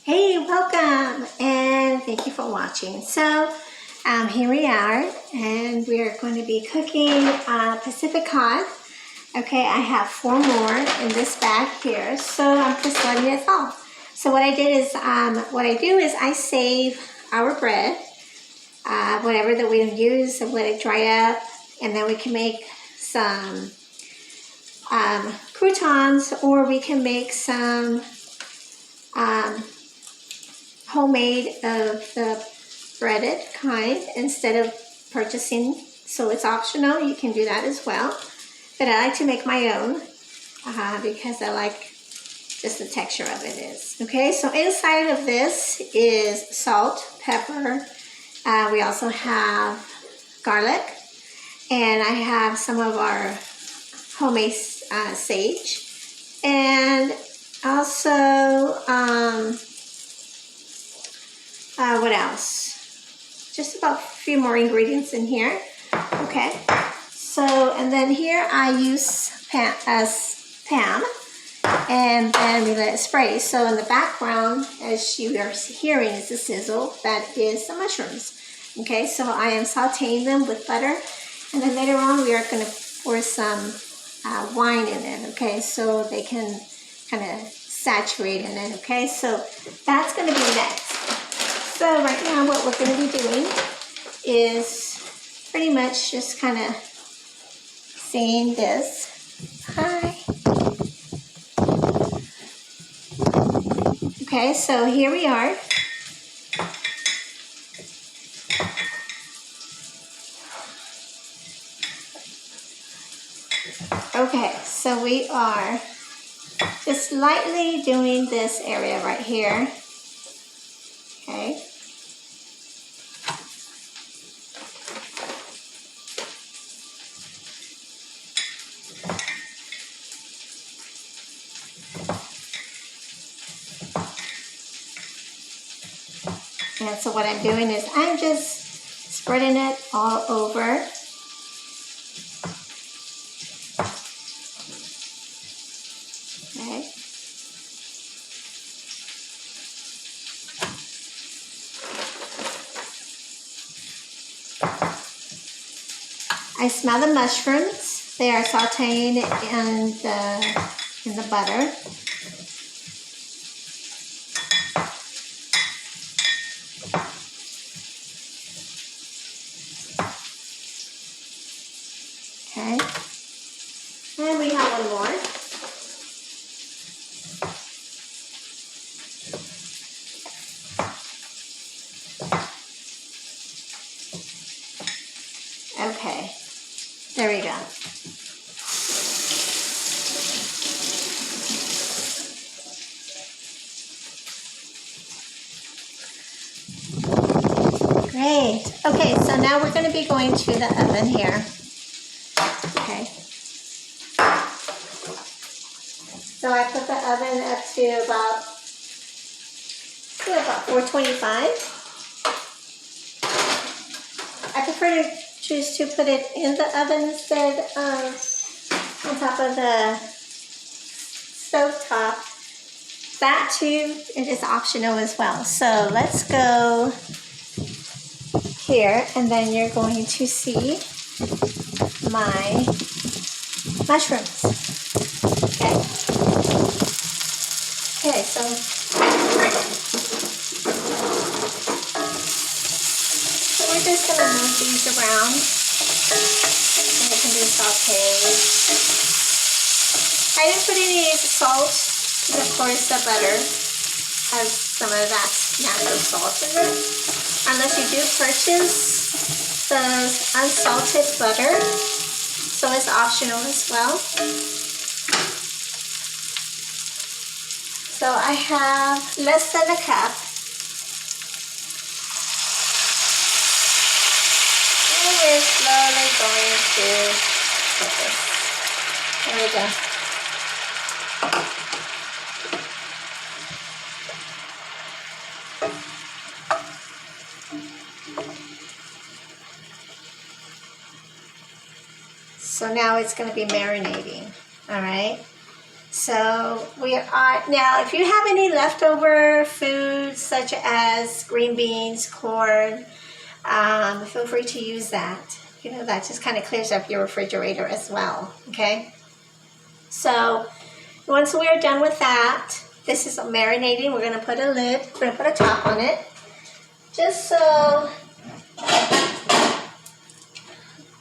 Hey, welcome and thank you for watching. So here we are and we are going to be cooking Pacific Cod. Okay, I have 4 more in this bag here, so I'm just letting it fall. So what I did is, I save our bread, whatever that we use, and let it dry up, and then we can make some croutons, or we can make some homemade of the breaded kind instead of purchasing, so it's optional. You can do that as well, but I like to make my own because I like just the texture of it is. Okay, so inside of this is salt, pepper, we also have garlic, and I have some of our homemade sage, and also what else? Just about a few more ingredients in here. Okay, so and then here I use Pam, and then we let it spray. So in the background, as you are hearing, is the sizzle. That is the mushrooms. Okay, so I am sauteing them with butter, and then later on we are going to pour some wine in it. Okay, so they can kind of saturate in it. Okay, so that's going to be next. So right now what we're going to be doing is pretty much just kind of seeing this. Hi. Okay, so here we are. Okay, so we are just lightly doing this area right here. Okay. And so what I'm doing is I'm just spreading it all over. Okay. I smell the mushrooms. They are sauteing in the butter. Okay. And we have one more. Okay. There we go. Great. Okay, so now we're going to be going to the oven here. Okay. So I put the oven up to about 425. I prefer to choose to put it in the oven instead of on top of the stove top. That too, it is optional as well. So let's go here, and then you're going to see my mushrooms. Okay. Okay, so we're just going to move these around, and it can be sauteed. I didn't put any salt, but of course the butter has some of that natural salt in it. Unless you do purchase the unsalted butter, so it's optional as well. So I have less than a cup. And we're slowly going to put this. There we go. So now it's going to be marinating. All right. So we are, now if you have any leftover foods such as green beans, corn, feel free to use that. You know, that just kind of clears up your refrigerator as well, okay? So once we are done with that, this is marinating. We're gonna put a lid, we're gonna put a top on it, just so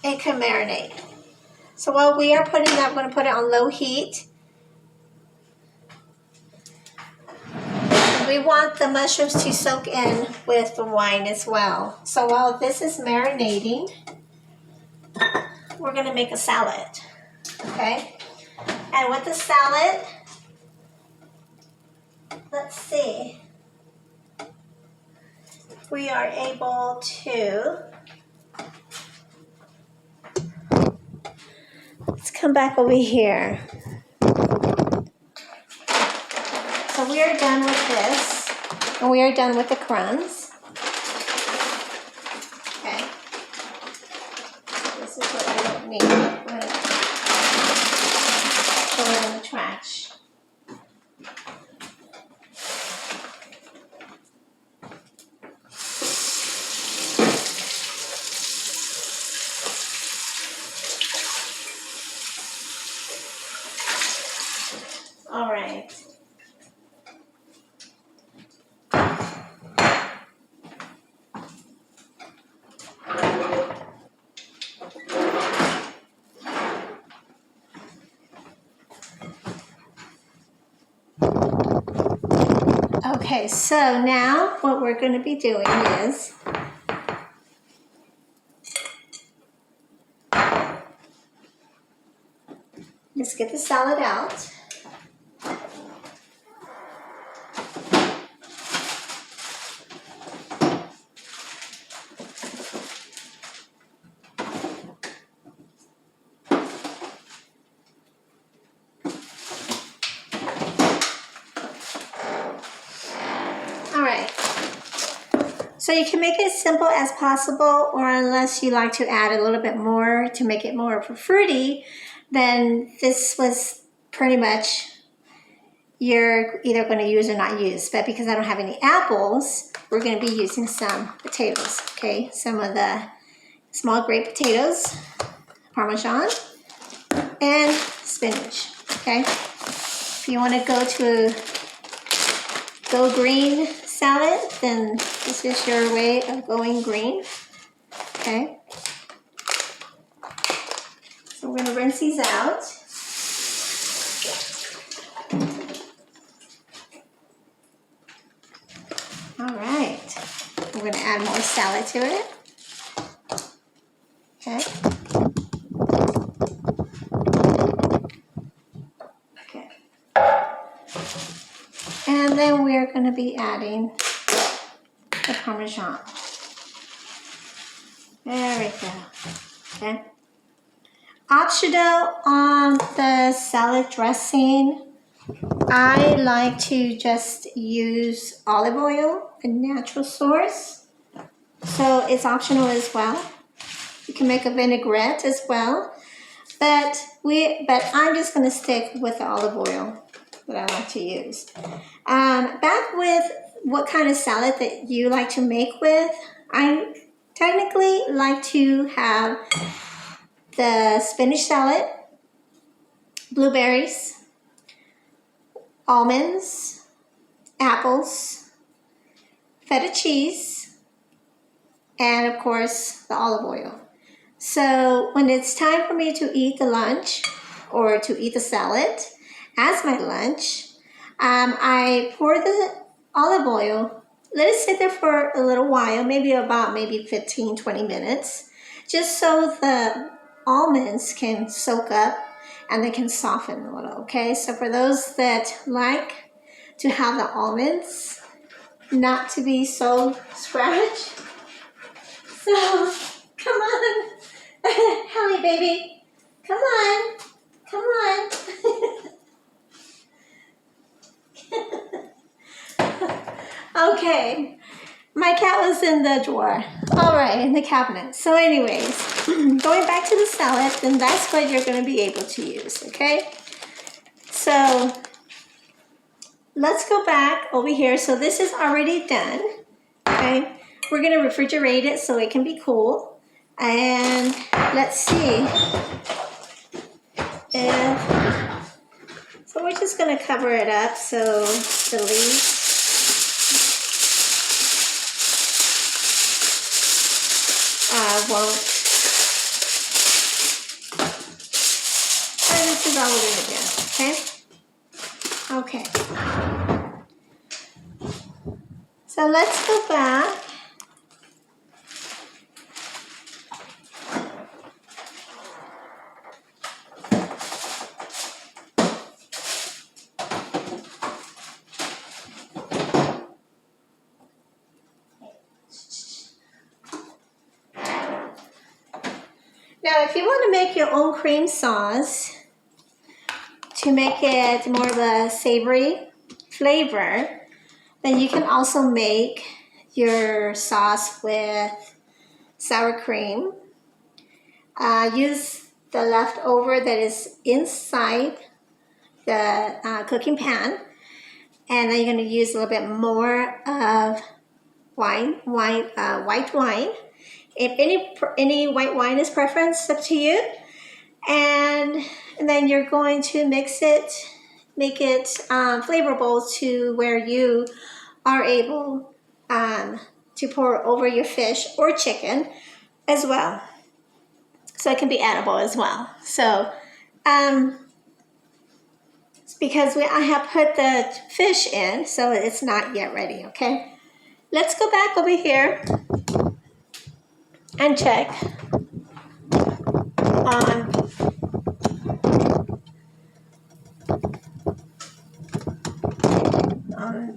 it can marinate. So while we are putting that, we're gonna put it on low heat. We want the mushrooms to soak in with the wine as well. So while this is marinating, we're gonna make a salad, okay? And with the salad, let's see, we are able to, let's come back over here. So we are done with this, and we are done with the crumbs. Okay. This is what I don't need. I'm going to throw it in the trash. All right. Okay, so now what we're going to be doing is just get the salad out. So you can make it as simple as possible, or unless you like to add a little bit more to make it more fruity, then this was pretty much you're either going to use or not use. But because I don't have any apples, we're going to be using some potatoes, okay? Some of the small grape potatoes, Parmesan, and spinach, okay? If you want to go green salad, then this is your way of going green, okay? So we're going to rinse these out. All right, we're going to add more salad to it, okay? Okay. And then we're going to be adding the Parmesan. There we go, okay? Optional on the salad dressing, I like to just use olive oil, a natural source. So it's optional as well. You can make a vinaigrette as well. But I'm just gonna stick with the olive oil that I like to use. Back with what kind of salad that you like to make with, I technically like to have the spinach salad, blueberries, almonds, apples, feta cheese, and of course the olive oil. So when it's time for me to eat the lunch or to eat the salad as my lunch, I pour the olive oil, let it sit there for a little while, maybe 15-20 minutes, just so the almonds can soak up and they can soften a little, okay? So for those that like to have the almonds not to be so scratched, so come on, Hallie baby, come on, come on. Okay, my cat was in the drawer. All right, in the cabinet. So anyways, going back to the salad, then that's what you're going to be able to use, okay? So so let's go back over here. So this is already done, okay? We're gonna refrigerate it so it can be cool. And let's see if, so we're just gonna cover it up so the leaves won't. And this is all we're gonna do, okay? Okay. So let's go back. Now, if you want to make your own cream sauce to make it more of a savory flavor, then you can also make your sauce with sour cream. Use the leftover that is inside the cooking pan, and then you're going to use a little bit more of white wine. If any white wine is preference, up to you. And then you're going to mix it, make it flavorful to where you are able to pour over your fish or chicken as well. So it can be edible as well. So it's because I have put the fish in, so it's not yet ready, okay? Let's go back over here and check on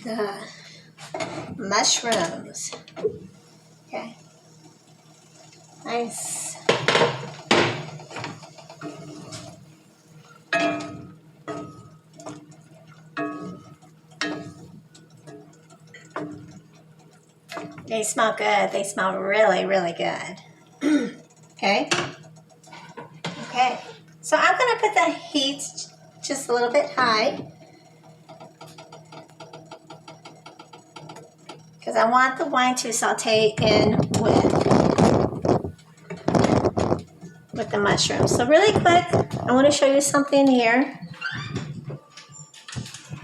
the mushrooms. Okay, nice. They smell good. They smell really, really good. Okay. Okay. So I'm going to put the heat just a little bit high, because I want the wine to saute in with the mushrooms. So really quick, I want to show you something here.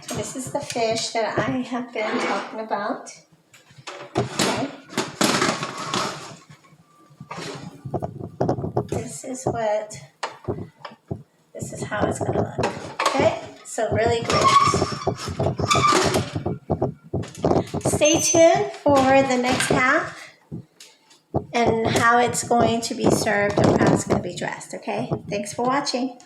So this is the fish that I have been talking about. Okay. This is how it's going to look. Okay, so really great. Stay tuned for the next half and how it's going to be served and how it's going to be dressed, okay? Thanks for watching.